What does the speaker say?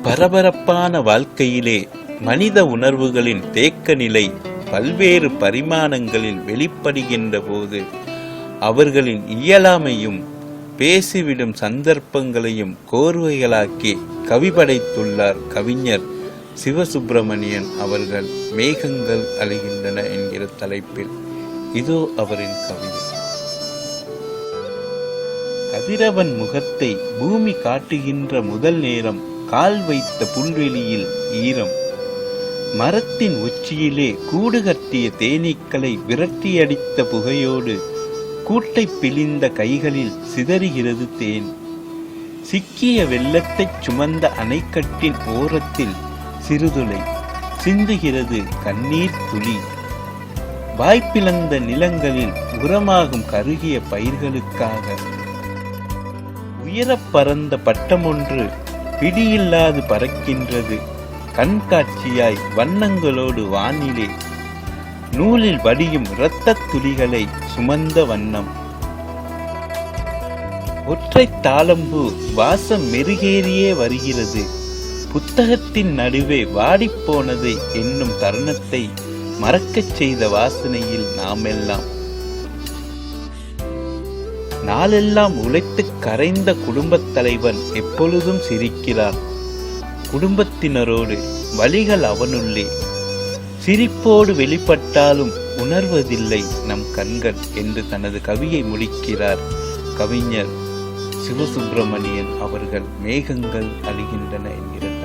பரபரப்பான வாழ்க்கையிலே மனித உணர்வுகளின் தேக்க நிலை பல்வேறு பரிமாணங்களில் வெளிப்படுகின்ற போது அவர்களின் இயலாமையும் பேசிவிடும் சந்தர்ப்பங்களையும் கோர்வைகளாக்கி கவி படைத்துள்ளார் கவிஞர் சிவசுப்பிரமணியன் அவர்கள். மேகங்கள் அழிகின்றன என்கிற தலைப்பில் இதோ அவரின் கவிதை. கதிரவன் முகத்தை பூமி காட்டுகின்ற முதல் நேரம், கால் வைத்த புல்வெளியில் ஈரம், மரத்தின் உச்சியிலே கூடு கட்டிய தேனீக்களை விரட்டியடித்த புகையோடு கூட்டை பிழிந்த கைகளில் சிதறுகிறது தேன். சிக்கிய வெள்ளத்தைச் சுமந்த அணைக்கட்டின் ஓரத்தில் சிறுதுளை சிந்துகிறது கண்ணீர் துளி. வாய்ப்பிழந்த நிலங்களில் உரமாகும் கருகிய பயிர்களுக்காக உயரப் பறந்த பட்டமொன்று பிடியில்லாது பறக்கின்றது. கண்காட்சியாய் வண்ணங்களோடு வானிலே நூலில் வடியும் இரத்தத் துளிகளை சுமந்த வண்ணம். ஒற்றை தாளம்பூ வாசம் மெருகேறியே வருகிறது. புத்தகத்தின் நடுவே வாடிப்போனதை என்னும் தருணத்தை மறக்கச் செய்த வாசனையில் நாமெல்லாம். நாளெல்லாம் உழைத்து கரைந்த குடும்பத் தலைவன் எப்பொழுதும் சிரிக்கிறான். குடும்பத்தினரோடு வழிகள் அவனுள்ளே சிரிப்போடு வெளிப்பட்டாலும் உணர்வதில்லை நம் கண்கள் என்று தனது கவியை முடிக்கிறார் கவிஞர் சிவசுப்பிரமணியன் அவர்கள். மேகங்கள் அழிகின்றன என்கிறார்.